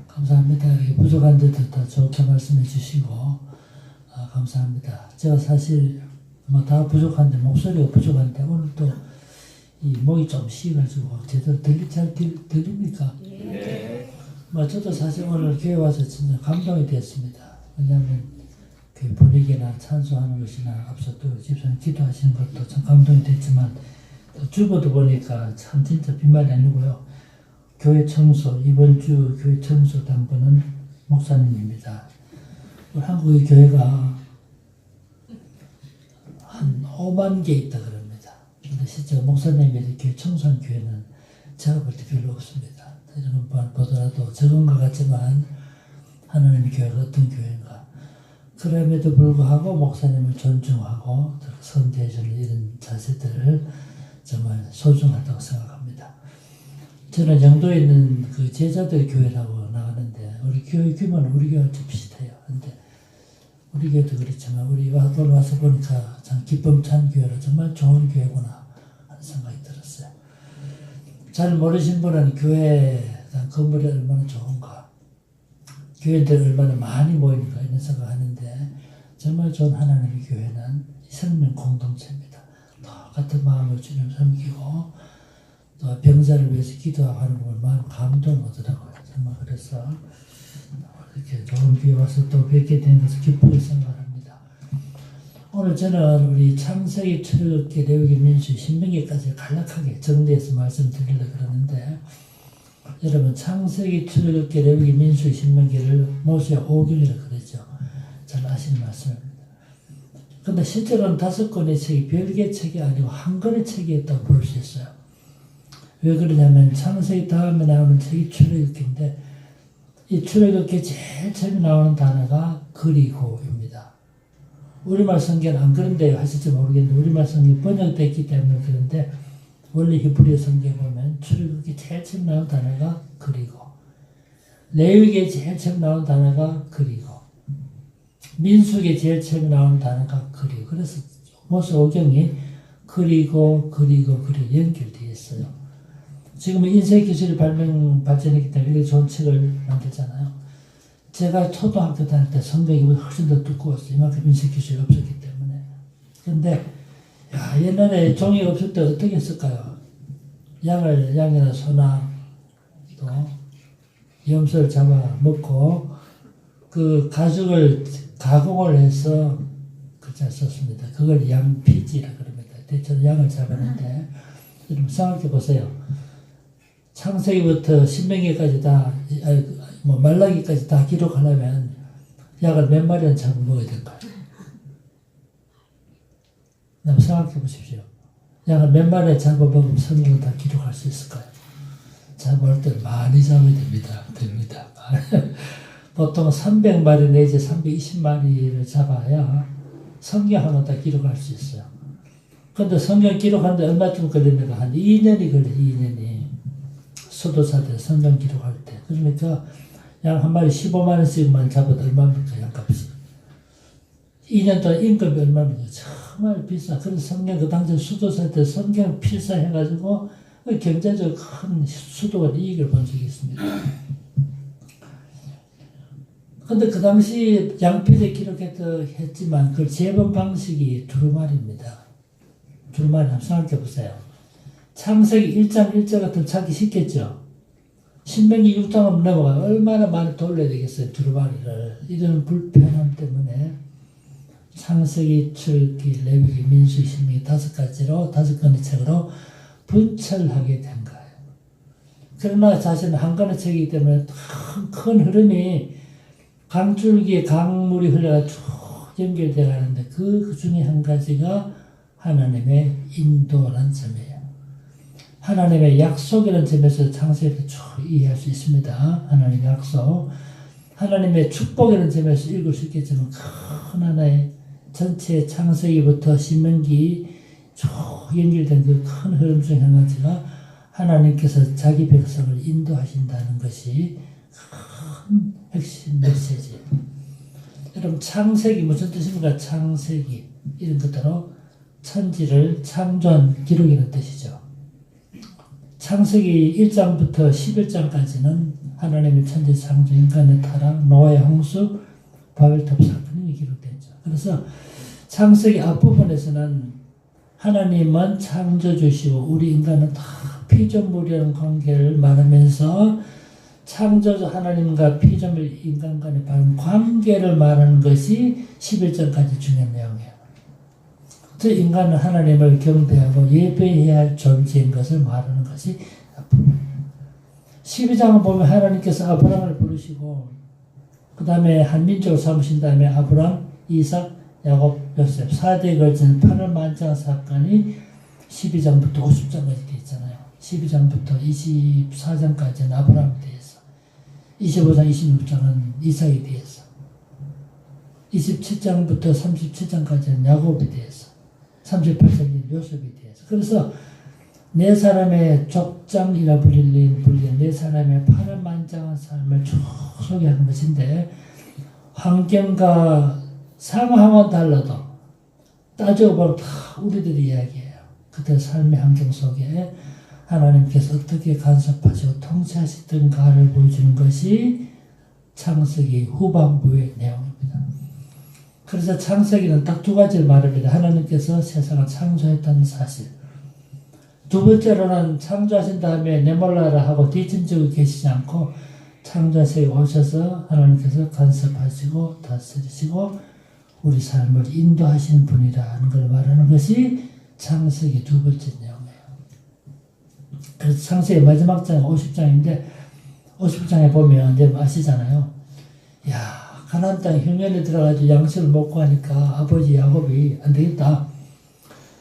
감사합니다. 부족한 데도 다 좋게 말씀해 주시고 감사합니다. 제가 사실 뭐 다 부족한데 목소리가 부족한데 오늘 또 이 목이 좀 쉬가지고 제대로 잘 들립니까? 네. 뭐 저도 사실 오늘 교회 와서 진짜 감동이 됐습니다. 왜냐하면 그 분위기나 찬송하는 것이나 앞서 또 집사님 기도하시는 것도 참 감동이 됐지만 또 주보도 보니까 참 진짜 빈말이 아니고요. 교회 청소, 이번 주 교회 청소 당번은 목사님입니다. 우리 한국의 교회가 한 5만 개 있다 그럽니다. 근데 실제 목사님이 교회 청소한 교회는 제가 볼 때 별로 없습니다. 이런 것 보더라도 적은 것 같지만 하나님의 교회가 어떤 교회인가. 그럼에도 불구하고 목사님을 존중하고 선대해주는 이런 자세들을 정말 소중하다고 생각합니다. 저는 영도에 있는 그 제자들 교회라고 나가는데 우리 교회 규모는 우리 교회와 좀 비슷해요. 근데 우리 교회도 그렇지만 우리 와서 보니까 참 기쁨 찬 교회라 정말 좋은 교회구나 하는 생각이 들었어요. 잘 모르신 분은 교회 건물이 얼마나 좋은가, 교회들 얼마나 많이 모이는가 이런 생각하는데 정말 좋은 하나님의 교회는 생명 공동체입니다. 같은 마음을 주님 섬기고 또 병자를 위해서 기도하는 걸 마음 감동하더라고요. 정말 그래서 이렇게 좋은 기회 와서 또 뵙게 된 것을 기쁘게 생각합니다. 오늘 저는 우리 창세기, 출애굽기, 레위기, 민수기, 신명기까지 간략하게 정리해서 말씀드리려고 그러는데 여러분 창세기, 출애굽기, 레위기, 민수기, 신명기를 모세의 오경이라고 그러죠. 잘 아시는 말씀입니다. 근데 실제로는 5권의 책이 별개의 책이 아니고 한 권의 책이었다고 볼 수 있어요. 왜 그러냐면 창세기 다음에 나오는 책이 출애굽기인데 이 출애굽기 제일 처음에 나오는 단어가 그리고입니다. 우리말 성경은 안 그런데요 하실지 모르겠는데 우리말 성경이 번역됐기 때문에 그런데 원래 히브리어 성경에 보면 출애굽기 제일 처음 나오는 단어가 그리고, 레위기에 제일 처음 나오는 단어가 그리고, 민수기에 제일 처음 나오는 단어가 그리고. 그래서 모세 오경이 그리고 연결되어 있어요. 지금은 인쇄기술이 발전했기 때문에 이렇게 좋은 책을 만들잖아요. 제가 초등학교 다닐 때 성경이 훨씬 더 두꺼웠어요. 이만큼 인쇄기술이 없었기 때문에. 근데 옛날에 종이가 없을 때 어떻게 했을까요? 양이나 소나 또 염소를 잡아 먹고 그 가죽을 가공을 해서 글자 썼습니다. 그걸 양피지라고 그럽니다. 대체로 양을 잡았는데 여러분 생각해 보세요. 창세기부터 신명기까지 다, 말라기까지 다 기록하려면 약을 몇 마리는 잡아 먹어야 될까요? 한번 생각해 보십시오. 약을 몇 마리를 잡아 먹으면 성경을 다 기록할 수 있을까요? 잡아올 때 많이 잡아야 됩니다. 보통 300마리 내지 320마리를 잡아야 성경 하나 다 기록할 수 있어요. 근데 성경 기록하는데 얼마쯤 걸립니까? 한 2년이 걸려요, 2년이. 수도사들 성경 기록할 때. 그러니까 양 한 마리 15만원씩만 잡아도 얼마입니까? 양값이. 2년 동안 임금이 얼마입니까? 정말 비싸. 그래서 성경 그 당시 수도사들 성경 필사해가지고 경제적으로 큰 수도가 이익을 본 적이 있습니다. 근데 그 당시 양필에 기록했지만 그걸 재본 방식이 두루마리입니다. 두루마리 한번 생각해 보세요. 창세기 1장 1절 같은 찾기 쉽겠죠. 신명기 6장을 넘어가면 얼마나 많이 돌려야 되겠어요. 두루마리를. 이런 불편함 때문에 창세기, 출애굽기, 레위기, 민수기, 신명기 5권의 책으로 분철하게 된 거예요. 그러나 자신은 한 권의 책이기 때문에 큰 흐름이 강줄기에 강물이 흘러가 쭉 연결되어 가는데 그 중에 한 가지가 하나님의 인도라는 점이에요. 하나님의 약속이라는 점에서 창세기를 쭉 이해할 수 있습니다. 하나님의 약속. 하나님의 축복이라는 점에서 읽을 수 있겠지만 큰 하나의 전체 창세기부터 신명기 쭉 연결된 그 큰 흐름 중 한 가지가 하나님께서 자기 백성을 인도하신다는 것이 큰 핵심 메시지예요. 여러분 창세기 무슨 뜻입니까? 창세기 이런 것대로 천지를 창조한 기록이라는 뜻이죠. 창세기 1장부터 11장까지는 하나님의 천지 창조, 인간의 타락, 노아의 홍수, 바벨탑 사건이 기록되죠. 그래서 창세기 앞부분에서는 하나님은 창조주시고 우리 인간은 다 피조물이라는 관계를 말하면서 창조주 하나님과 피조물 인간 간의 바른 관계를 말하는 것이 11장까지 중요한 내용이에요. 그 인간은 하나님을 경배하고 예배해야 할 존재인 것을 말하는 것이 앞부분. 12장을 보면 하나님께서 아브라함을 부르시고 그 다음에 한 민족을 삼으신 다음에 아브라함, 이삭, 야곱, 요셉 4대에 걸친 8만장 사건이 12장부터 50장까지 되어 있잖아요. 12장부터 24장까지는 아브라함에 대해서, 25장, 26장은 이삭에 대해서, 27장부터 37장까지는 야곱에 대해서, 38장은 요셉에 대해서. 그래서 네 사람의 족장이라 불리는 네 사람의 파란만장한 삶을 쭉 소개하는 것인데, 환경과 상황은 달라도 따지고 보면 다 우리들의 이야기예요. 그때 삶의 환경 속에 하나님께서 어떻게 간섭하시고 통치하시던가를 보여주는 것이 창세기 후반부의 내용입니다. 그래서 창세기는 딱 두 가지를 말합니다. 하나님께서 세상을 창조했다는 사실. 두 번째로는 창조하신 다음에 내몰라라 하고 뒤짐지고 계시지 않고 창조하시고 오셔서 하나님께서 간섭하시고 다스리시고 우리 삶을 인도하시는 분이라는 걸 말하는 것이 창세기 두 번째 내용이에요. 그래서 창세기 마지막 장이 50장인데 50장에 보면 이제 아시잖아요. 야, 가나안 땅 흉년에 들어가지고 양식을 먹고 하니까 아버지 야곱이 안 되겠다.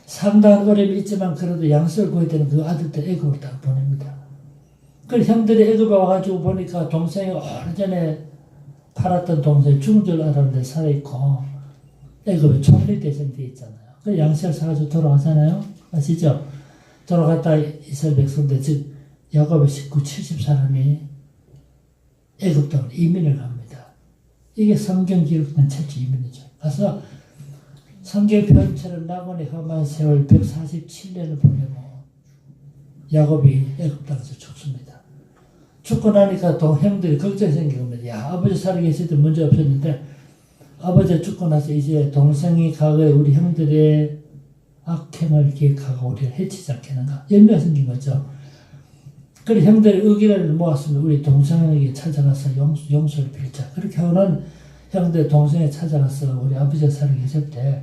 상당한 어려움이 있지만 그래도 양식을 구해야 되는 그 아들들 애굽으로 딱 보냅니다. 그래서 형들이 애굽에 와가지고 보니까 동생이 오래전에 팔았던 동생이 죽은 줄 알았는데 살아있고 애굽에 총리 대전되어 있잖아요. 그 양식을 사가지고 돌아가잖아요. 아시죠? 돌아갔다 이스라엘 백성들, 즉 야곱의 식구 70사람이 애굽 땅으로 이민을 갑니다. 이게 성경 기록된 최초 이민이죠. 가서 성경 표현처럼 낙원의 험한 세월 147년을 보내고 야곱이 애굽 땅에서 죽습니다. 죽고 나니까 또 형들이 걱정이 생긴 겁니다. 야, 아버지 살아계실 때 문제 없었는데 아버지가 죽고 나서 이제 동생이 과거에 우리 형들의 악행을 기획하고 우리를 해치지 않겠는가? 염려가 생긴 거죠. 그래서 형들의 의견을 모았으면 우리 동생에게 찾아가서 용서를 빌자. 그렇게 하고는 형들 동생에 찾아가서 우리 아버지가 살아계실 때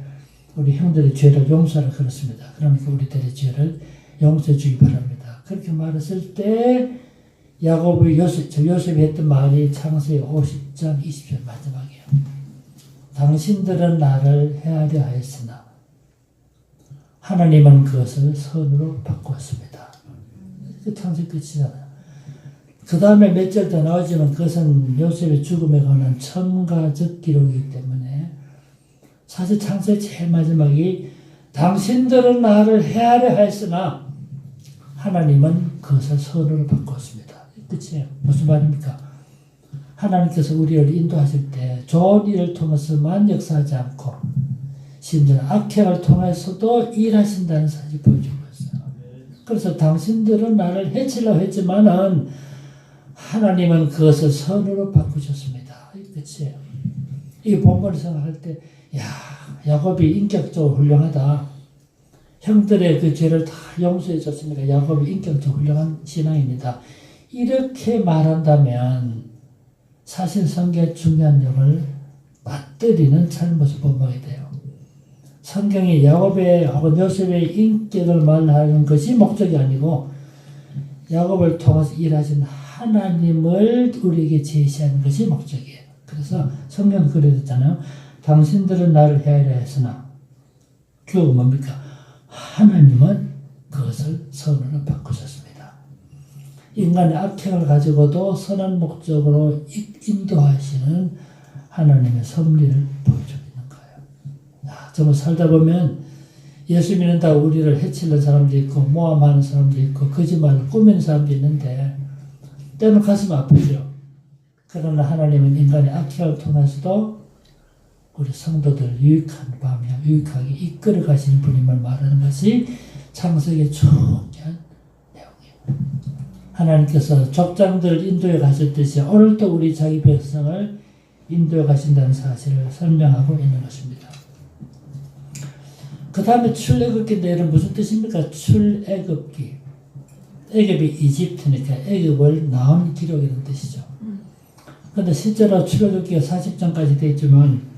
우리 형들의 죄를 용서를 걸었습니다. 그러니까 우리들의 죄를 용서해 주기 바랍니다. 그렇게 말했을 때 야곱이 요셉이 했던 말이 창세기 50장 20절 마지막이에요. 당신들은 나를 헤아려 하였으나 하나님은 그것을 선으로 바꾸었습니다. 그 창세기 끝이잖아요. 그 다음에 몇 절 더 나오지만 그것은 요셉의 죽음에 관한 첨가적 기록이기 때문에 사실 창세기 제일 마지막이 당신들은 나를 헤아려 하였으나 하나님은 그것을 선으로 바꾸었습니다. 끝이에요. 무슨 말입니까? 하나님께서 우리를 인도하실 때 좋은 일을 통해서만 역사하지 않고 심지어 악행을 통해서도 일하신다는 사실을 보여주고 있어요. 그래서 당신들은 나를 해치려고 했지만은 하나님은 그것을 선으로 바꾸셨습니다. 끝이에요. 이 본문을 생각할 때, 야, 야곱이 인격적으로 훌륭하다. 형들의 그 죄를 다 용서해 줬으니까 야곱이 인격적으로 훌륭한 신앙입니다. 이렇게 말한다면 사실 성경의 중요한 내용을 맞들이는 잘못을 본받게 돼요. 성경이 야곱의 혹은 요셉의 인격을 말하는 것이 목적이 아니고 야곱을 통해서 일하신 하나님을 우리에게 제시하는 것이 목적이에요. 그래서 성경은 그랬잖아요. 당신들은 나를 헤아려 했으나 결국 뭡니까? 하나님은 그것을 선으로 바꾸셨습니다. 인간의 악행을 가지고도 선한 목적으로 인도하시는 하나님의 섭리를 보여주고 있는 거예요. 정말 살다 보면 예수 믿는다고 우리를 해치는 사람도 있고 모함하는 사람도 있고 거짓말을 꾸미는 사람도 있는데 때는 가슴 아프죠. 그러나 하나님은 인간의 악행을 통해서도 우리 성도들 유익한 방향, 유익하게 이끌어 가시는 분임을 말하는 것이 창세기의 중요한 내용이에요. 하나님께서 족장들 인도에 가셨듯이 오늘도 우리 자기 백성을 인도에 가신다는 사실을 설명하고 있는 것입니다. 그 다음에 출애굽기 내일은 무슨 뜻입니까? 출애굽기. 애굽이 이집트니까 애굽을 나온 기록이라는 뜻이죠. 그런데 실제로 출애굽기가 40장까지 되어 있지만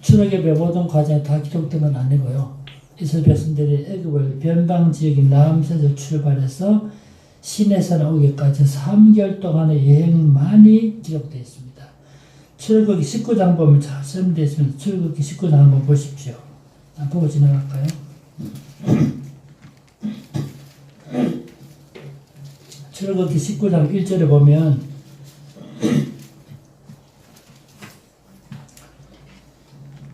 출애굽의 모든 과정이 다 기록된 건 아니고요. 이스라엘 백성들이 애굽을 변방 지역인 라암셋을 출발해서 시내산 오기까지 3개월 동안의 여행만이 기록되어 있습니다. 출애굽기 19장 보면 잘 설명되어 있습니다. 출애굽기 19장 한번 보십시오. 보고 지나갈까요? 출애굽기 19장 1절에 보면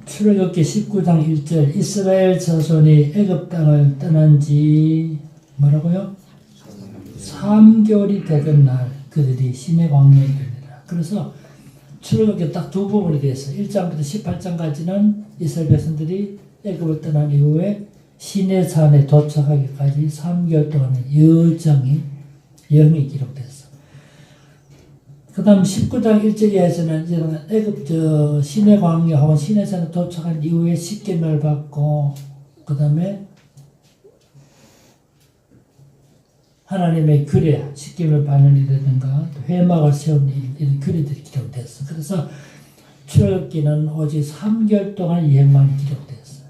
출애굽기 19장 1절 이스라엘 자손이 애굽 땅을 떠난 지 뭐라고요? 3개월이 되던 날 그들이 시내 광야에 이르니라. 그래서 출애굽기 딱 두 부분이 되어 있어요. 1장부터 18장까지는 이스라엘 백성들이 애굽을 떠난 이후에 시내산에 도착하기까지 3개월 동안의 여행이 기록됐어. 그 다음 19장 1절에서는 애굽 시내 광야 혹은 시내산에 도착한 이후에 십계명을 받고 그 다음에 하나님의 규례, 십계명을 받는 일이라든가 회막을 세우는 이런 규례들이 기록됐어. 그래서 출애굽기는 오직 3개월 동안 여행만 기록됐어요.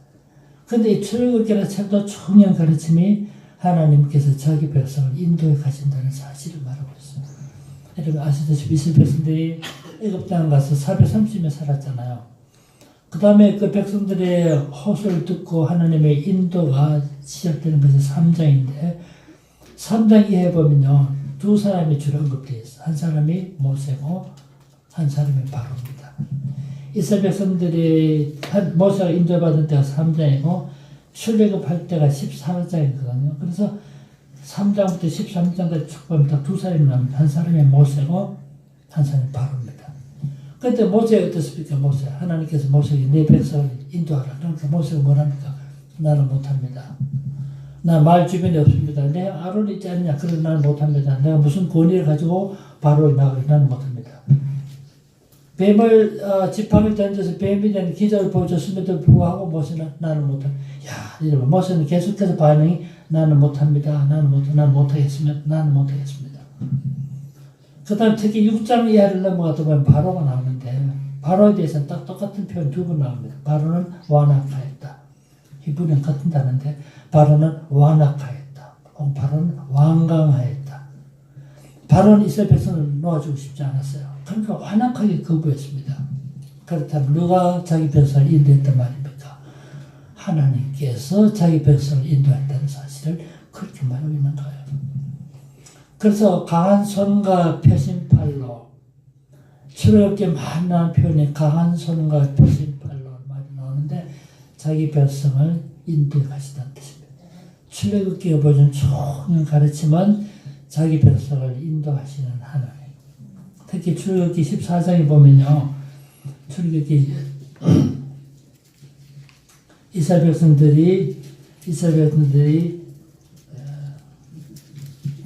그런데 이 출애굽기는 참도 중요한 가르침이 하나님께서 자기 백성을 인도에 가신다는 사실을 말하고 있습니다. 여러분 아시다시피 이스라엘 백성들이 애굽 땅 가서 430년 살았잖아요. 그 다음에 그 백성들의 호소를 듣고 하나님의 인도가 시작되는 것이 3장인데 3장 이하에 보면요. 두 사람이 주로 언급되어 있어요. 한 사람이 모세고 한 사람이 바로입니다. 이스라엘 백성들이 모세가 인도받은 때가 3장이고 출애굽할 때가 14장이거든요. 그래서 3장부터 13장까지 쭉 보면 딱 두 사람이 나옵니다. 한 사람이 모세고 한 사람이 바로입니다. 그때 모세가 어떻습니까? 모세. 하나님께서 모세에게 내 백성을 인도하라. 그러니까 모세가 뭐랍니까? 나는 못합니다. 나 말 주변에 없습니다. 내 아론이 있지 않냐? 그래서 나는 못합니다. 내가 무슨 권위를 가지고 바로 나가려 나는 못합니다. 뱀을 지팡이를 던져서 뱀이 된 기적을 보여줬음에도 불구하고 모세는 나는 못합니다. 야, 이러면 모세는 계속해서 반응이 나는 못합니다. 나는 못하겠습니다. 나는 못하겠습니다. 그 다음 특히 6장 이하를 넘어가다 보면 바로가 나오는데 바로에 대해서는 딱 똑같은 표현 두 번 나옵니다. 바로는 완악하였다. 히브리는 같은 단어인데 바로는 완악하였다. 바로는 완강하였다. 바로는 이스라엘 백성을 놓아주고 싶지 않았어요. 그러니까 완악하게 거부했습니다. 그렇다면 누가 자기 백성을 인도했단 말입니까? 하나님께서 자기 백성을 인도했다는 사실을 그렇게 말하고 있는 거예요. 그래서 강한 손과 표심팔로 출애굽기에 많은 표현이 강한 손과 표심팔로 말이 나오는데 자기 백성을 인도해 가시다는 뜻입니다. 출애굽기가 보여준 중요한 가르침은 자기 백성을 인도하시는 하나님. 특히 출애굽기 14장에 보면요. 출애굽기 이스라엘 백성들이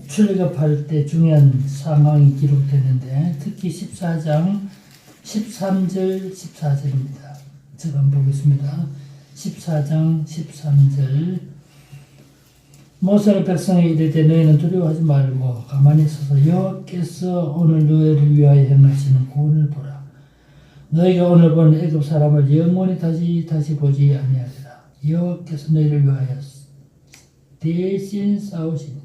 출애굽할 때 중요한 상황이 기록되는데 특히 14장 13절 14절입니다. 제가 한번 보겠습니다. 14장 13절 모세가 백성에 이르되 너희는 두려워하지 말고 가만히 있어서 여호와께서 오늘 너희를 위하여 행하시는 구원을 보라. 너희가 오늘 본 애굽 사람을 영원히 다시 보지 아니하리라. 여호와께서 너희를 위하여 대신 싸우시니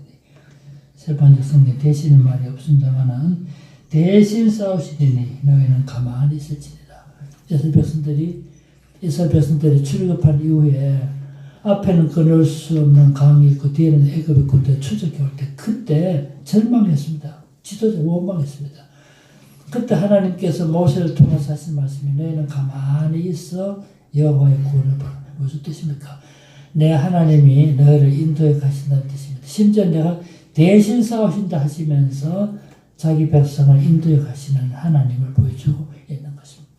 세 번째 성경 대신은 말이 없습니다만은 대신 싸우시니 너희는 가만히 있을지니라. 이스라엘 백성들이 출애굽한 이후에 앞에는 건널 수 없는 강이 있고 뒤에는 애굽의 군대 추적해 올 때 그때 절망했습니다. 지도자 원망했습니다. 그때 하나님께서 모세를 통해서 하신 말씀이 너희는 가만히 있어 여호와의 구원을 보라. 무슨 뜻입니까? 내 하나님이 너희를 인도에 가신다는 뜻입니다. 심지어 내가 대신 싸우신다 하시면서 자기 백성을 인도에 가시는 하나님을 보여주고 있는 것입니다.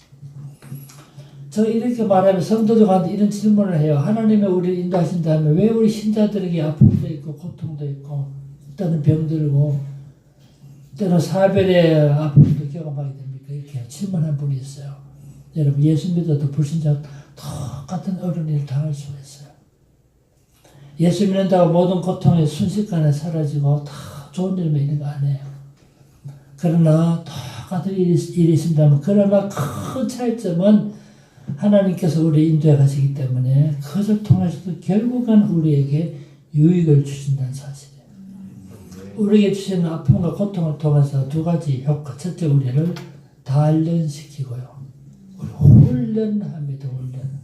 저 이렇게 말하면 성도들한테 이런 질문을 해요. 하나님의 우리를 인도하신다면 왜 우리 신자들에게 아픔도 있고 고통도 있고 때는 병들고 때는 사별의 아픔도 경험하게 됩니까? 이렇게 질문한 분이 있어요. 여러분 예수 믿어도 불신자 똑같은 어려운 일을 당할 수가 있어요. 예수 믿는다고 모든 고통이 순식간에 사라지고 다 좋은 일만 있는 거 아니에요. 그러나 똑같은 일이 있습니다만 그러나 큰 차이점은 하나님께서 우리 인도해 가시기 때문에 그것을 통해서도 결국은 우리에게 유익을 주신다는 사실이에요. 우리에게 주시는 아픔과 고통을 통해서 두 가지 효과. 첫째, 우리를 단련시키고요. 훈련합니다. 훈련.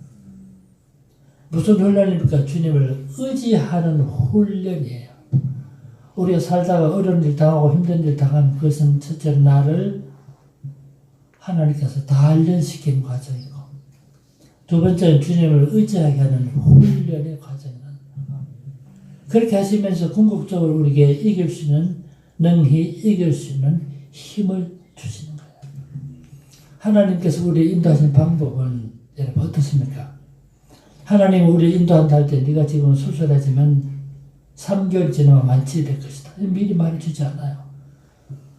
무슨 훈련입니까? 주님을 의지하는 훈련이에요. 우리가 살다가 어려운 일 당하고 힘든 일 당하면 그것은 첫째 나를 하나님께서 단련시키는 과정이고 두 번째는 주님을 의지하게 하는 훈련의 과정이에요. 그렇게 하시면서 궁극적으로 우리에게 이길 수 있는 능히 이길 수 있는 힘을 주시는 거예요. 하나님께서 우리를 인도하시는 방법은 여러분 어떻습니까? 하나님 우리를 인도한다 할 때 네가 지금 수술하지만 3개월 지나면 완치될 것이다. 미리 말해주지 않아요.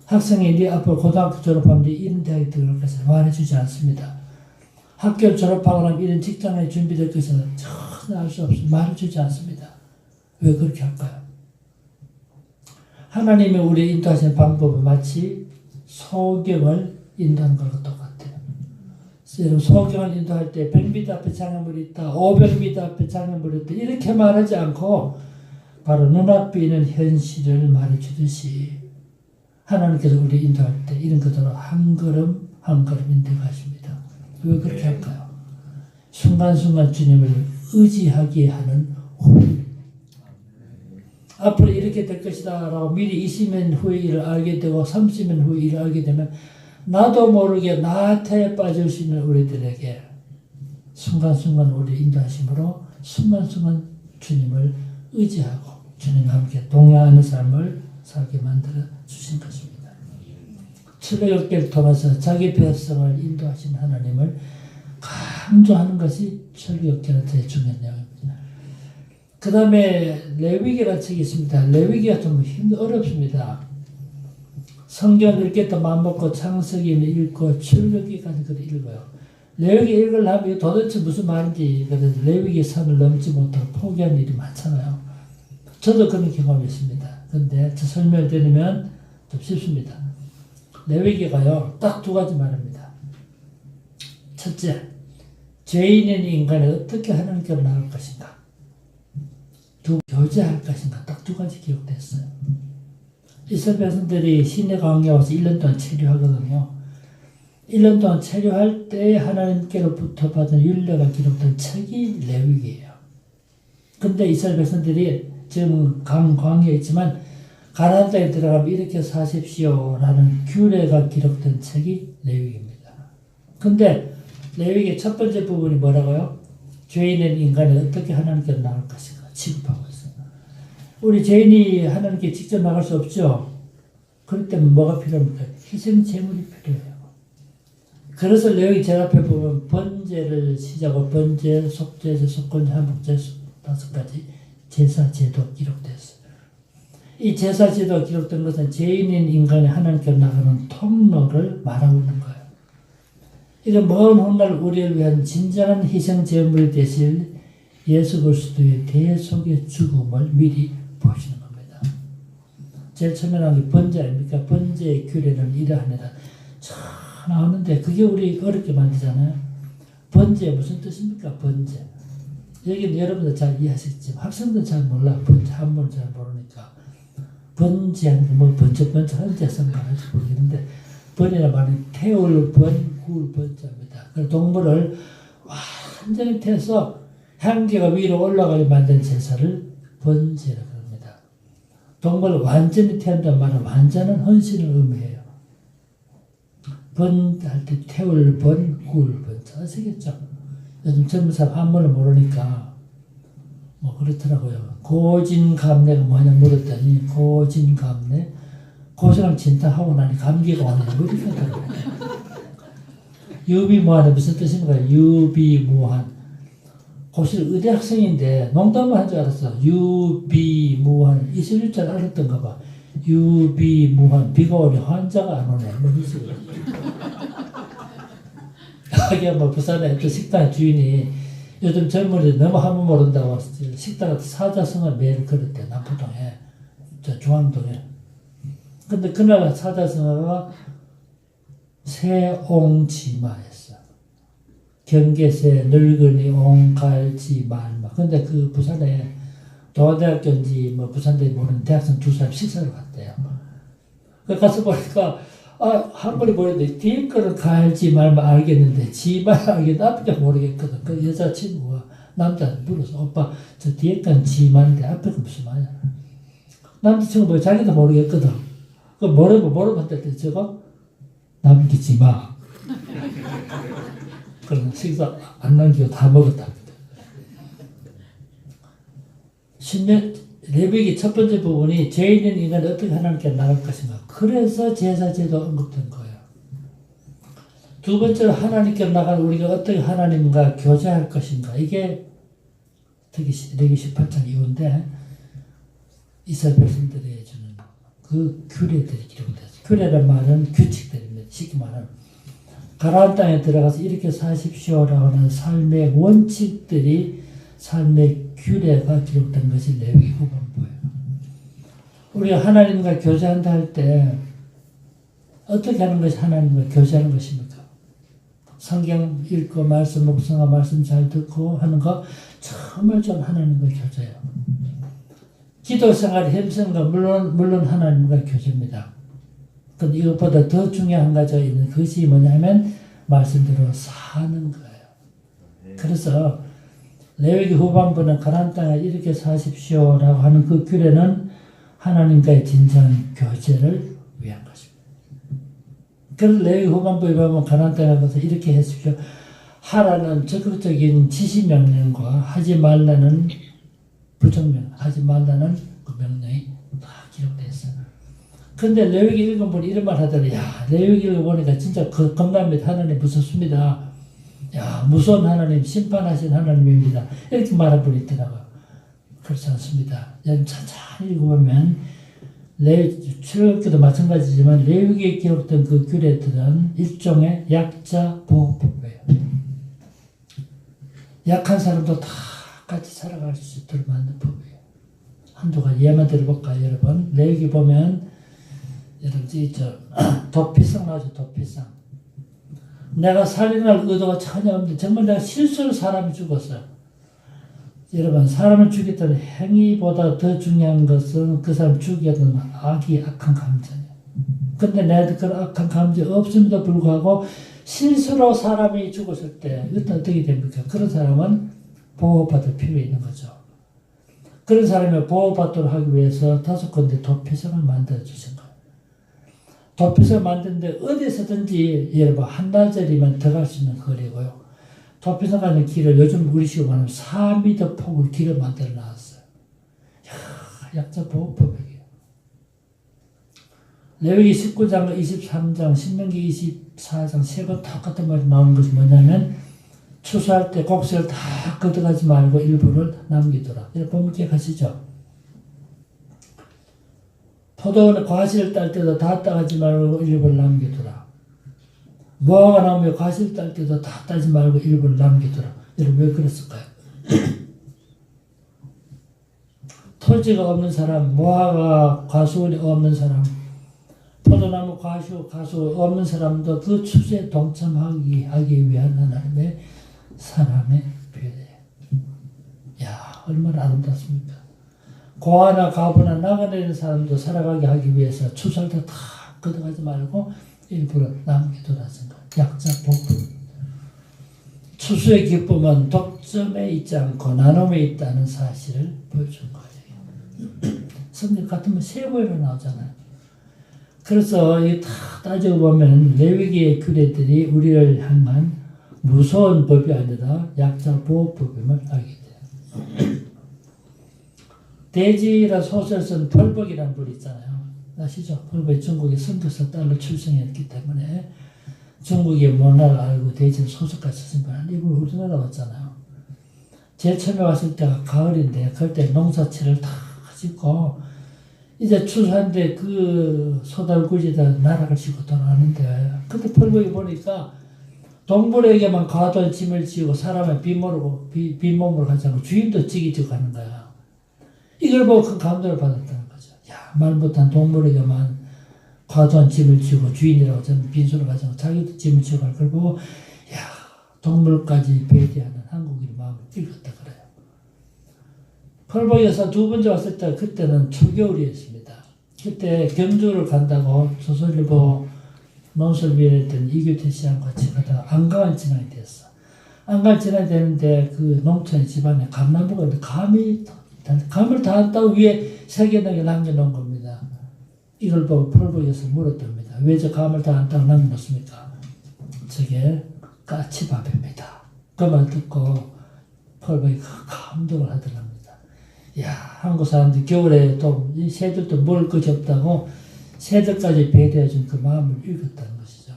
학생이 네 앞으로 고등학교 졸업하면 네 이런 대학에 들어갈 것을 말해주지 않습니다. 학교를 졸업하고 나면 이런 직장에 준비될 것을 전혀 알 수 없습니다. 말해주지 않습니다. 왜 그렇게 할까요? 하나님이 우리 인도하시는 방법은 마치 소경을 인도하는 것과 똑같아요. 소경을 인도할 때 100m 앞에 장애물이 있다, 500m 앞에 장애물이 있다 이렇게 말하지 않고 바로 눈앞에 있는 현실을 말해주듯이 하나님께서 우리 인도할 때 이런 그대로 한 걸음 한 걸음 인도하십니다. 왜 그렇게 할까요? 순간순간 주님을 의지하게 하는 훈련. 앞으로 이렇게 될 것이다 라고 미리 20년 후의 일을 알게 되고 30년 후의 일을 알게 되면 나도 모르게 나한테 빠질 수 있는 우리들에게 순간순간 우리 인도하심으로 순간순간 주님을 의지하고 주님과 함께 동행하는 삶을 살게 만들어 주신 것입니다. 출애굽기를 통해서 자기 백성을 인도하신 하나님을 강조하는 것이 출애굽기의 제일 중요한 내용입니다. 그 다음에 레위기라는 책이 있습니다. 레위기가 좀 어렵습니다. 성경 읽을 때 마음먹고 창세기는 읽고 출애굽기까지 그걸 읽어요. 레위기 읽으려면 도대체 무슨 말인지 그래서 레위기 3을 넘지 못하고 포기한 일이 많잖아요. 저도 그런 경험이 있습니다. 그런데 저 설명을 드리면 좀 쉽습니다. 레위기가요 딱 두 가지 말합니다. 첫째, 죄인인 인간이 어떻게 하나님께로 나갈 것인가. 교제할 것인가. 딱 두 가지 기록됐어요. 이스라엘 백성들이 시내 광야에 와서 1년 동안 체류하거든요. 1년 동안 체류할 때 하나님께로부터 받은 율례가 기록된 책이 레위기예요. 근데 이스라엘 백성들이 지금 광야에 있지만 가나안 땅에 들어가면 이렇게 사십시오라는 규례가 기록된 책이 레위기입니다. 근데 레위기 첫 번째 부분이 뭐라고요? 죄인은 인간이 어떻게 하나님께로 나갈 것인가 취급하고 있어요. 우리 죄인이 하나님께 직접 나갈 수 없죠. 그럴 때는 뭐가 필요합니까? 희생 제물이 필요해요. 그래서 레위기 제일 앞에 보면 번제를 시작하고 번제, 속죄제, 속건제, 한복제 5가지 제사 제도 기록됐어요. 이 제사 제도가 기록된 것은 죄인인 인간이 하나님께로 나가는 통로를 말하고 있는 거예요. 이런 먼 훗날 우리를 위한 진정한 희생 제물이 되실 예수 그리스도의 대속의 죽음을 미리 보시는 겁니다. 제일 처음에 나온 게 번제 아닙니까? 번제의 규례는 이러하니라. 참 나오는데 그게 우리 어렵게 만들잖아요. 번제 무슨 뜻입니까? 번제. 여기는 여러분들 잘 이해하시겠지만 학생들은 잘 몰라. 번제 한문을 잘 모르니까. 번제하는 뭐 번째 헌제성 말할지 모르겠는데 번이라 말은 태울 번, 구울 번자입니다. 그 동물을 완전히 태워서 향기가 위로 올라가게 만든 제사를 번제라고 합니다. 동물을 완전히 태운다는 말은 완전한 헌신을 의미해요. 번 할 때 태울 번, 구울 번자 아시겠죠? 요즘 젊은 사람 한문을 모르니까 뭐 그렇더라고요. 고진감래가 뭐냐 물었더니 고진감래 고생을 진짜 하고 나니 감기가 오네 뭐 이렇게 하더라고요. 유비무한이 무슨 뜻입니까? 유비무한. 고실 의대 학생인데 농담을 한 줄 알았어. 유비무한. 있을 줄 알았던가 봐. 유비무한. 비가 오니 환자가 안 오네. 뭐 이런 이게 뭐 부산에 그 식당 주인이 요즘 젊은이들 너무 한번 모른다고 식당 사자성어 매일 걸었대. 남포동에. 저 중앙동에. 근데 그날 사자성어가 새옹지마였어. 경계새, 늙은이, 옹갈지, 말마. 근데 그 부산에 동아대학교인지 뭐 부산대 모르는 대학생 두 사람 식사를 갔대요. 그 가서 보니까 한 번에 보는데 뒤에 거는 갈지 말마 알겠는데 지말 알겠는데 앞에 모르겠거든. 그 여자친구가 남자한테 물어서 오빠 저 뒤에 건 지말인데 앞에 건 무슨 말이야? 남자친구가 자기도 모르겠거든. 그 뭐라고 한다는데 저거 남기지 마. 그럼 식사 안 남기고 다 먹었다. 레위기 첫 번째 부분이 죄 있는 인간이 어떻게 하나님께 나갈 것인가. 그래서 제사제도 언급된 거예요. 두 번째로 하나님께 나갈 우리가 어떻게 하나님과 교제할 것인가. 이게 특히 레위기 18장 이후인데 이스라엘 백성들이 주는 그 규례들이 기록됐어요. 규례란 말은 규칙들입니다. 쉽게 말하면 가나안 땅에 들어가서 이렇게 사십시오라고 하는 삶의 원칙들이 삶의 규례가 기록된 것이 레위기 후반부예요. 우리가 하나님과 교제한다 할 때 어떻게 하는 것이 하나님과 교제하는 것입니까? 성경 읽고 말씀 묵상하고 말씀 잘 듣고 하는 거 정말 좀 하나님과 교제해요. 기도 생활 힘쓰는 물론 하나님과 교제입니다. 근데 이것보다 더 중요한 한 가지가 있는 것이 뭐냐면 말씀대로 사는 거예요. 그래서 레위기 후반부는 가나안 땅에 이렇게 사십시오라고 하는 그 규례는 하나님과의 진정한 교제를 위한 것입니다. 그래서 레위기 후반부에 보면 가나안 땅에 가서 이렇게 했습시오. 하라는 적극적인 지시 명령과 하지 말라는 부정명, 하지 말라는 그 명령이 다 기록되어 있어요. 근데 레위기 읽어보니 이런 말 하더니, 야, 레위기 읽어보니까 진짜 겁납니다. 하나님 무섭습니다. 야, 무서운 하나님, 심판하신 하나님입니다. 이렇게 말한 분이 있더라고요. 그렇지 않습니다. 여러분 천천히 읽어보면, 출애굽기도 마찬가지지만, 레위기에 기록된 그 규례들은 일종의 약자 보호법이에요. 약한 사람도 다 같이 살아갈 수 있도록 만든 법이에요. 한두 가지 예만 들어볼까요, 여러분? 레위기 보면, 여러분, 도피성 나오죠, 도피성. 내가 살인할 의도가 전혀 없는데, 정말 내가 실수로 사람이 죽었어요. 여러분, 사람을 죽였다는 행위보다 더 중요한 것은 그 사람 죽였던 악한 감정이에요. 근데 내가 그런 악한 감정이 없음에도 불구하고, 실수로 사람이 죽었을 때, 이것도 어떻게 됩니까? 그런 사람은 보호받을 필요가 있는 거죠. 그런 사람이 보호받도록 하기 위해서 5군데 도피성을 만들어주신 거예요. 도피성을 만드는데 어디서든지 여러분 한나절이면 들어갈 수 있는 거리고요. 도피성 가는 길을 요즘 우리식으로 말하면 4m 폭을 길을 만들어 놨어요. 약자 보호법이에요. 레위기 19장, 23장, 신명기 24장 세 번 똑같은 말이 나오는 것이 뭐냐면 추수할 때 곡식을 다 걷어가지 말고 일부를 남기더라. 여러분 기억하시죠? 포도는 과실을 딸 때도 다 따가지 말고 일부를 남기더라. 무화과가 나오면 과실 딸 때도 다 따지 말고 일부를 남기더라. 여러분 왜 그랬을까요? 토지가 없는 사람, 무화과 과수원이 없는 사람, 포도나무 과수 없는 사람도 그 추수에 동참하기 위한 하나님의 사람의 배려예요. 야, 얼마나 아름답습니까? 고아나 가부나 나가내는 사람도 살아가게 하기 위해서 추수할 때 다 걷어가지 말고 일부러 남기더라 생각. 약자 복음. 추수의 기쁨은 독점에 있지 않고 나눔에 있다는 사실을 보여준 거예요. 성경 같으면 세 번이나 나오잖아요. 그래서 이 다 따져보면 레위기의 규례들이 우리를 향한 무서운 법이 아니라 약자 보호법임을 알게 돼요. 대지라 소설 쓴 펄벅이라는 분이 있잖아요. 아시죠? 펄벅이 중국의 선교사 딸로 출생했기 때문에 중국의 문화를 알고 대전 소속까지 쓰신 분은 이분 우리나라 왔잖아요. 제일 처음에 왔을 때가 가을인데 그때 농사치를 다 짓고 이제 추수한데 그 소달구지다 나락을 싣고 돌아가는데 그때 펄보이 보니까 동물에게만 과도한 짐을 지고 사람의 빈몸으로 가지 않고 주인도 지고 가는 거야. 이걸 보고 큰 감동을 받았다는 거죠. 야, 말 못한 동물에게만 과도한 짐을 지고 주인이라고 저는 빈손으로 가지 않고 자기도 짐을 지고 갈 걸 보고 야, 동물까지 배려하는 한국인의 마음을 읽었다 그래요. 펄보이 여사 두 번째 왔을 때 그때는 초겨울이었습니다. 그때 경주를 간다고 조선일보 논설위원회였던 이규태 씨랑 같이 가다가 안강을 지나게 됐어. 안강을 지나게 되는데 그 농촌의 집안에 감나무가 있는데 감을 다 한다고 위에 세개나게 남겨놓은 겁니다. 이걸 보고 펄보이에서 물었답니다. 왜 저 감을 다 한다고 남겨놓습니까? 저게 까치밥입니다. 그 말 듣고 펄보이가 감동을 하더랍니다. 야, 한국 사람들 겨울에 또 이 새들도 먹을 것이 없다고 새들까지 배려해준 그 마음을 읽었다는 것이죠.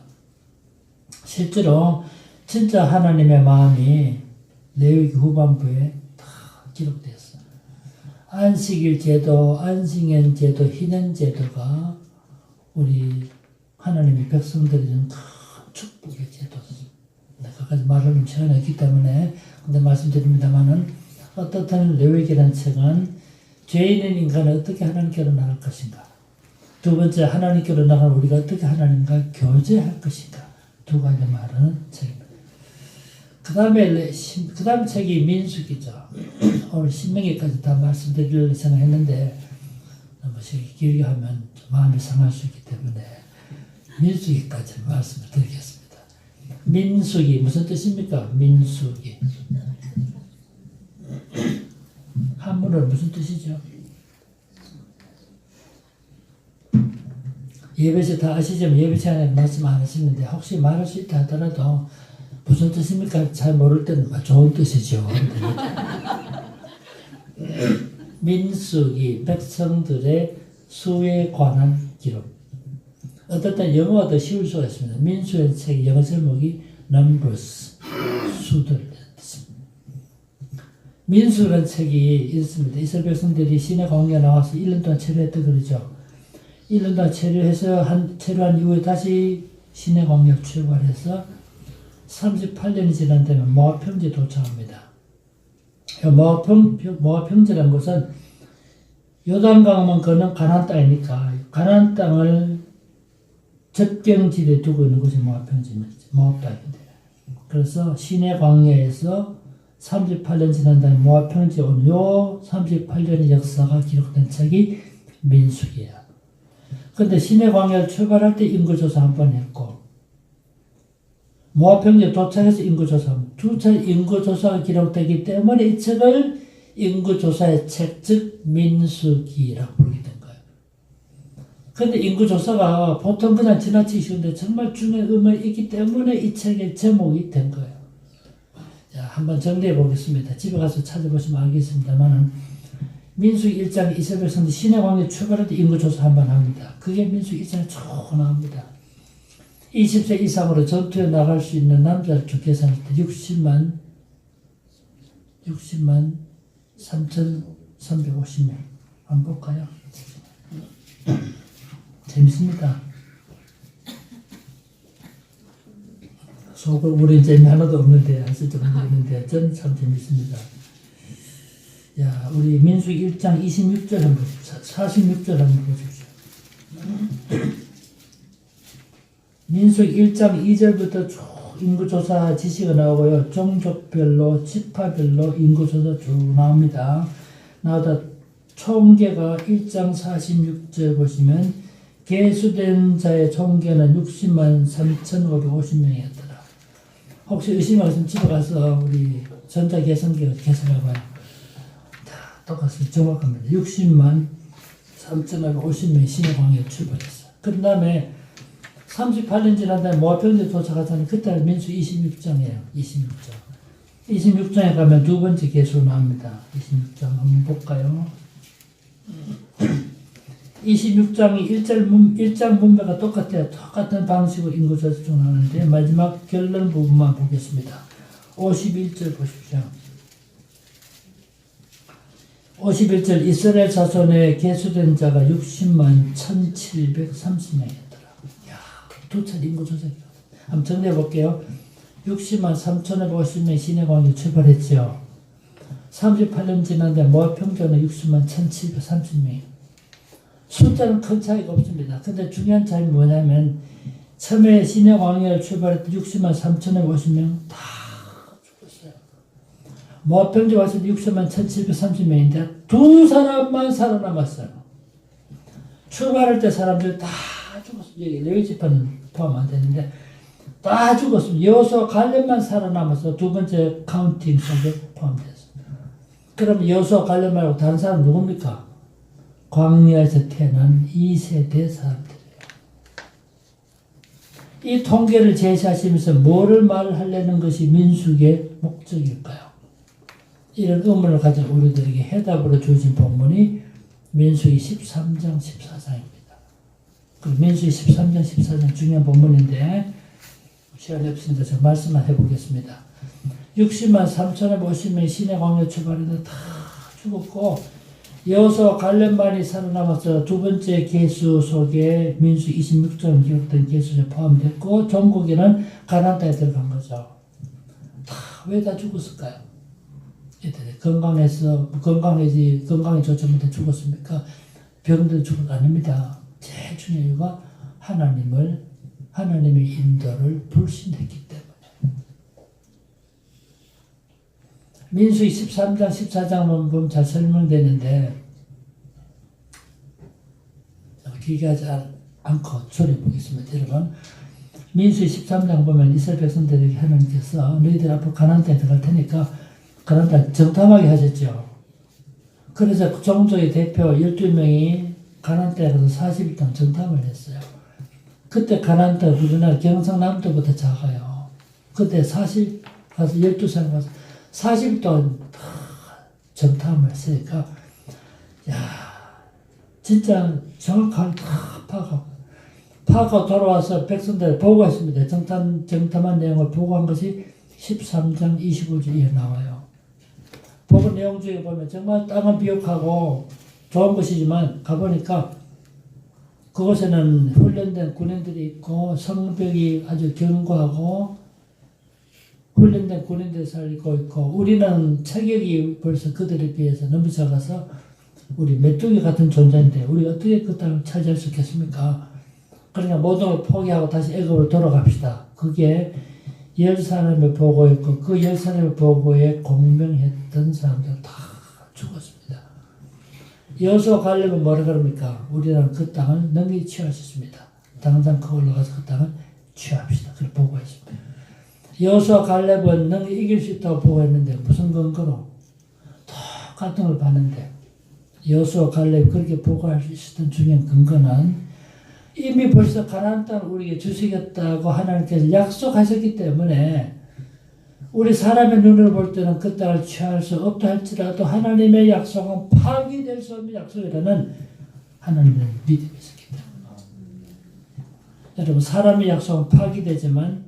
실제로 진짜 하나님의 마음이 레위기 후반부에 다 기록되었어요. 안식일 제도, 안식년 제도, 희년 제도가 우리 하나님의 백성들이 준 큰 축복의 제도입니다. 그까지 말하면 시간이 없기 때문에 근데 말씀드립니다만은 어떻든 레위기라는 책은 죄 있는 인간을 어떻게 하나님께로 나갈 것인가, 두 번째 하나님께로 나갈 우리가 어떻게 하나님과 교제할 것인가, 두 가지 말하는 책입니다. 그 다음 책이 민수기죠. 오늘 신명기까지 다 말씀드리려고 생각했는데 너무 길게 하면 마음이 상할 수 있기 때문에 민수기까지 말씀을 드리겠습니다. 민수기 무슨 뜻입니까? 민수기 한문으로 무슨 뜻이죠? 예배시 다 아시지만 예배 시간에 말씀 안 하시는데 혹시 말할 수 있다 하더라도 무슨 뜻입니까? 잘 모를 때는 좋은 뜻이죠. 민수기 백성들의 수에 관한 기록. 어떨 땐 영어가 더 쉬울 수가 있습니다. 민수의 책 영어 제목이 Numbers, 수들. 민수라는 책이 있습니다. 이스라엘 백성들이 시내 광야에 나와서 1년 동안 체류했다 그러죠. 1년 동안 체류한 이후에 다시 시내 광야로 출발해서 38년이 지난 다음에 모압 평지에 도착합니다. 모압 평지라는 것은 요단강만 건넌 가나안 땅이니까 가나안 땅을 접경지대에 두고 있는 것이 모압 평지입니다. 모압 땅인데. 그래서 시내 광야에서 38년 지난 다음에 모압 평지에 온 요 38년의 역사가 기록된 책이 민수기예요. 근데 시내 광야를 출발할 때 인구조사 한 번 했고 모압 평지에 도착해서 인구조사 두 차례 인구조사가 기록되기 때문에 이 책을 인구조사의 책, 즉 민수기라고 부르게 된 거예요. 근데 인구조사가 보통 그냥 지나치기 쉬운데 정말 중요한 의미가 있기 때문에 이 책의 제목이 된 거예요. 자, 한번 정리해 보겠습니다. 집에 가서 찾아보시면 알겠습니다만 민수기 1장 이스라엘 백성들이 시내 광야 출발할 때 인구조사 한 번 합니다. 그게 민수기 1장에 쭉 나옵니다. 20세 이상으로 전투에 나갈 수 있는 남자를 쭉 계산할 때 60만 3,350명. 한번 볼까요? 재밌습니다. 속을 우리 재미 하나도 없는데 아실지 모르겠는데 저는 참 재밌습니다. 야, 우리 민수기 1장 26절 한번 보십시오. 46절 한번 보십시오. 민수기 1장 2절부터 쭉 인구조사 지시가 나오고요. 종족별로, 지파별로 인구조사 쭉 나옵니다. 나오다 총계가 1장 46절 보시면 계수된 자의 총계는 60만 3,550명이었더라. 혹시 의심하시면 집에 가서 우리 전자계산기로 계산해봐요. 다 똑같습니다. 정확합니다. 60만 3,550명이 시내 광야에 출발했어요. 그 다음에 38년 지난 다음에 모압 평지에 도착하자니 그때는 민수 26장이에요. 26장. 26장에 가면 두 번째 계수 나옵니다. 26장 한번 볼까요? 26장이 일장 문맥과 똑같아요. 똑같은 방식으로 인구조사 적용하는데 마지막 결론 부분만 보겠습니다. 51절 보십시오. 51절 이스라엘 자손에 계수된 자가 60만 1730명이었더라. 이야, 두 차례 인구조사. 한번 정리해 볼게요. 60만 3,550명 시내광이 출발했죠. 38년 지났는데 모평균은 60만 1730명. 숫자는 큰 차이가 없습니다. 근데 중요한 차이는 뭐냐면 처음에 시내광야를 출발했던 60만 3,550명 다 죽었어요. 모평균 왔을 때 60만 1730명인데 두 사람만 살아남았어요. 출발할 때 사람들 다 죽었어요. 여기 레위지파는 포함 안 되는데 다 죽었습니다. 여호수아 갈렙만 살아남아서 두 번째 카운팅 속에 포함됐어요. 그럼 여호수아 갈렙 말고 다른 사람 누굽니까? 광야에서 태어난 2세대 사람들이에요. 이 통계를 제시하시면서 뭐를 말하려는 것이 민수기의 목적일까요? 이런 의문을 가진 우리들에게 해답으로 주어진 본문이 민수기 13장 14장입니다. 민수기 13장 14장 중요한 본문인데 시간이 없으니까 제가 말씀만 해보겠습니다. 60만 3,550명이 시내 광야 출발해서 다 죽었고 여호수아 갈렙만이 살아남아서 두 번째 계수 속에 민수 26장 기록된 계수에 포함됐고 종국에는 가나안 땅에 들어간 거죠. 왜 다 죽었을까요? 얘들이 건강이 좋지 못해 죽었습니까? 병들 죽은 거 아닙니다. 제일 중요한 이유가 하나님의 인도를 불신했기 때문에. 민수기 13장 14장만 보면 잘 설명되는데 길게 하지 않고 조려보겠습니다. 여러분 민수기 13장 보면 이스라엘 백성들에게 하나님께서 너희들 앞으로 가나안 땅에 들어갈 테니까 가나안 땅 정탐하게 하셨죠. 그래서 종족의 대표 12명이 가나안 땅에 가서 40일 동안 정탐을 했어요. 그때 가나안 땅 우리나라 경상남도보다 작아요. 그때 40 가서 12살 가서 40일 동안 정탐을 했으니까 진짜 정확하게 다 파악하고 돌아와서 백성들 보고했습니다. 정탐한 내용을 보고한 것이 13장 25절에 나와요. 보고 내용 중에 보면 정말 땅은 비옥하고 좋은 것이지만 가보니까 그곳에는 훈련된 군인들이 있고 성벽이 아주 견고하고 훈련된 군인들이 살고 있고 우리는 체격이 벌써 그들에 비해서 너무 작아서 우리 메뚜기 같은 존재인데 우리 어떻게 그 땅을 차지할 수 있겠습니까? 그러니까 모든 걸 포기하고 다시 애굽으로 돌아갑시다. 그게 10사람의 보고였고 그 10사람의 보고에 공명했던 사람들 다 죽었습니다. 여호수아 갈렙은 뭐라 그럽니까? 우리는 그 땅을 능히 취할 수 있습니다. 당장 그 올라가서 그 땅을 취합시다. 그렇게 보고했습니다. 여호수아 갈렙은 능히 이길 수 있다고 보고했는데 무슨 근거로? 똑같은 걸 봤는데 여호수아 갈렙이 그렇게 보고할 수 있었던 중요한 근거는 이미 벌써 가나안 땅을 우리에게 주시겠다고 하나님께서 약속하셨기 때문에 우리 사람의 눈으로 볼 때는 그 땅을 취할 수 없다 할지라도 하나님의 약속은 파기될 수 없는 약속이라는 하나님의 믿음이 있었기 때문에 여러분 사람의 약속은 파기되지만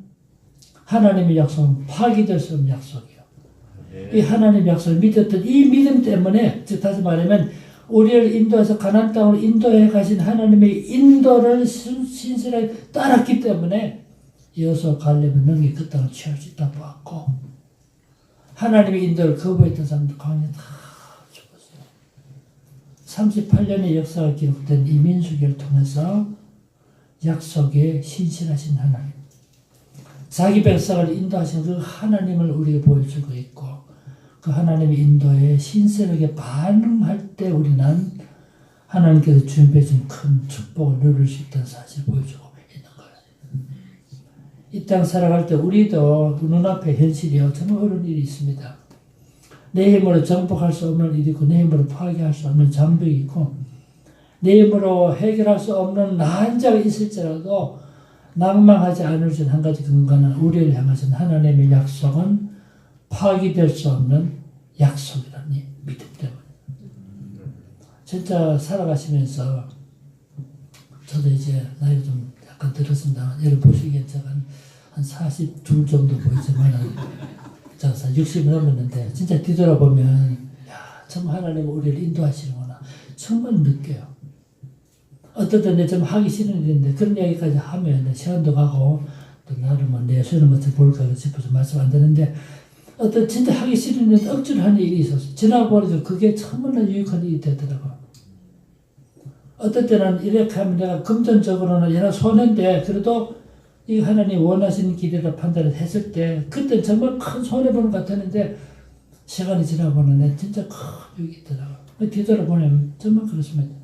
하나님의 약속은 파기될 수 없는 약속이에요. 이 하나님의 약속을 믿었던 이 믿음 때문에 즉 다시 말하면 우리를 인도해서 가나안 땅으로 인도해 가신 하나님의 인도를 신실하게 따랐기 때문에 여호수아 갈렙은 능히 그 땅을 취할 수 있다고 봤고 하나님의 인도를 거부했던 사람들 광야에 다 죽었어요. 38년의 역사가 기록된 이 민수기를 통해서 약속에 신실하신 하나님 자기 백성을 인도하신 그 하나님을 우리에게 보여주고 있고 그 하나님의 인도에 신실하게 반응할 때 우리는 하나님께서 준비해 준 큰 축복을 누릴 수 있다는 사실을 보여주고 있는 거예요. 이 땅 살아갈 때 우리도 눈앞에 현실이요 정말 어려운 일이 있습니다. 내 힘으로 정복할 수 없는 일이 있고 내 힘으로 파괴할 수 없는 장벽이 있고 내 힘으로 해결할 수 없는 난자가 있을지라도 낭망하지 않을 수 있는 한 가지 근거는 우리를 향하신 하나님의 약속은 파기될 수 없는 약속이라는 믿음 때문에 진짜 살아가시면서 저도 이제 나이가 좀 약간 들었습니다. 여러분 보시기엔 제가 한 42 정도 보이지만 제가 60이 넘었는데 진짜 뒤돌아보면 야, 참 하나님 우리를 인도하시는구나 정말 느껴요. 어떨 때는 좀 하기 싫은 일인데 그런 얘기까지 하면 시간도 가고 또 나름 내 수는 것을 볼까 싶어서 말씀 안 되는데 어떤 진짜 하기 싫은 일인데 억지로 하는 일이 있었어요. 지나고 보니까 그게 정말로 유익한 일이 되더라고요. 어떨 때는 이렇게 하면 내가 금전적으로는 얘가 손해인데 그래도 이 하나님 원하시는 길이라 판단을 했을 때 그때 정말 큰 손해보는 것 같았는데 시간이 지나고는 내 진짜 큰 유익이 있더라고요. 뒤돌아보면 정말 그렇습니다.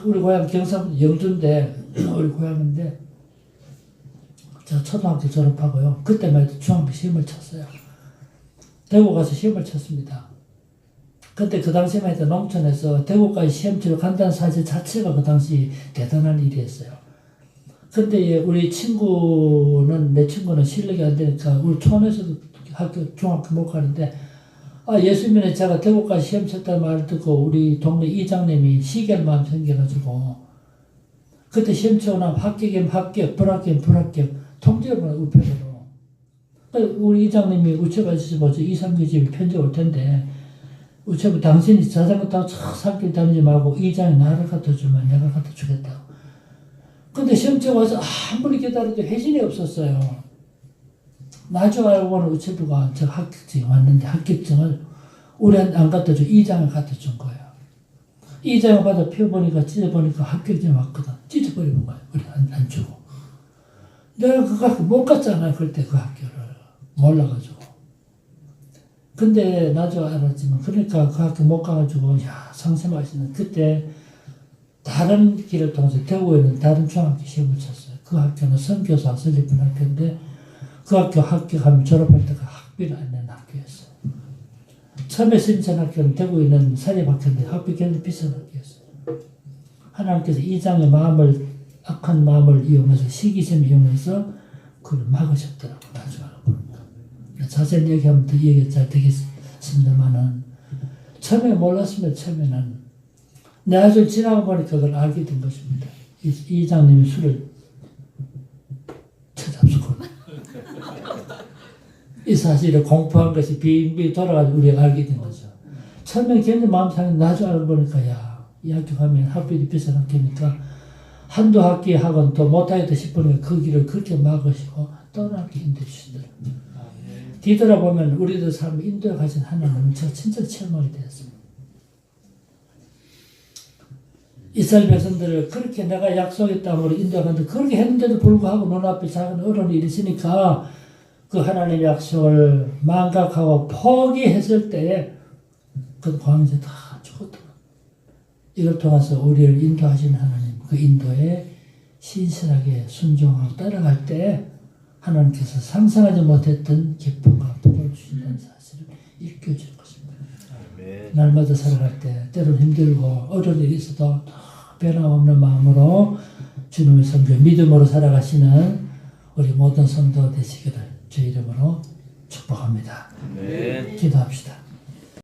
우리 고향 경상 영주인데 우리 고향인데 제가 초등학교 졸업하고요. 그때만 해도 중학교 시험을 쳤어요. 대구 가서 시험을 쳤습니다. 그때 그 당시만 해도 농촌에서 대구까지 시험 치러 간다는 사실 자체가 그 당시 대단한 일이었어요. 근데 우리 내 친구는 실력이 안 되니까 우리 촌에서도 중학교 못 가는데 예수님에 제가 대구까지 시험 쳤다는 말을 듣고 우리 동네 이장님이 시기할 생겨가지고 그때 시험 치고 나면 합격이면 합격, 불합격이면 불합격 통지를 보내 우편으로. 우리 이장님이 우체부 아저씨 보죠. 2, 3개 집에 편지 올 텐데 우체부 당신이 자전거 타고 산길 다니지 말고 이장이 나를 갖다 주면 내가 갖다 주겠다고. 근데 시험 치고 와서 아무리 기다려도 회신이 없었어요. 나중에 알고 보니 우체부가 저 합격증이 왔는데 합격증을 우리한테 안 갖다 주고 이장을 갖다 준 거예요. 이장을 받아 펴보니까 찢어보니까 합격증이 왔거든. 찢어버리는 거예요. 우리 안 주고. 내가 그거 못 갔잖아요. 그때 그 학교를. 몰라가지고. 근데 나중에 알았지만 그러니까 그 학교 못 가가지고 상심하시는 그때 다른 길을 통해서 대구에는 다른 중학교 시험을 쳤어요. 그 학교는 선교사 설립한 학교인데 그 학교 합격하면 졸업할 때가 학비를 안 내는 학교였어요. 처음에 신천 학교는 대구에 있는 사립학교인데 학비 굉장히 비싼 학교였어요. 하나님께서 이장의 악한 마음을 이용해서 시기심을 이용해서 그걸 막으셨더라고요. 나중에 알고 보니까. 자세히 얘기하면 더 얘기가 잘 되겠습니다만은 처음에 몰랐습니다. 처음에는 나중에 지나고 보니까 그걸 알게 된 것입니다. 이장님이 술을 쳐잡수고 이 사실을 공포한 것이 빙빙 돌아가지고 우리가 알게 된 거죠. 처음에 굉장히 마음 상했는데 나중에 알고 보니까 이 학교 가면 학비도 비싼 학교니까 한두 학기 학원 또 못하겠다 싶으니까 그 길을 그렇게 막으시고 떠나기 힘드시더라고요. 뒤돌아보면 우리들 삶을 인도에 가신 하나님은 제가 진짜 체험하게 되었습니다. 이스라엘 백성들을 그렇게 내가 약속의 땅으로 인도에 갔는데 그렇게 했는데도 불구하고 눈앞에 작은 어려운 일이 있으니까 그 하나님의 약속을 망각하고 포기했을 때에 그 광야에서 다 죽었더라고요. 이걸 통해서 우리를 인도하시는 하나님, 그 인도에 신실하게 순종하고 따라갈 때 하나님께서 상상하지 못했던 기쁨과 복을 주신다는 사실을 일깨워주는 것입니다. 아멘. 날마다 살아갈 때 때로는 힘들고 어려운 일이 있어도 변함없는 마음으로 주님의 성교 믿음으로 살아가시는 우리 모든 성도 되시기를 주 이름으로 축복합니다. 아멘. 기도합시다.